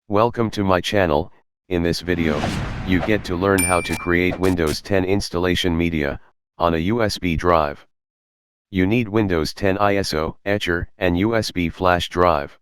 Welcome to my channel. In this video, you get to learn how to create Windows 10 installation media on a USB drive. You need Windows 10 ISO, Etcher, and USB flash drive.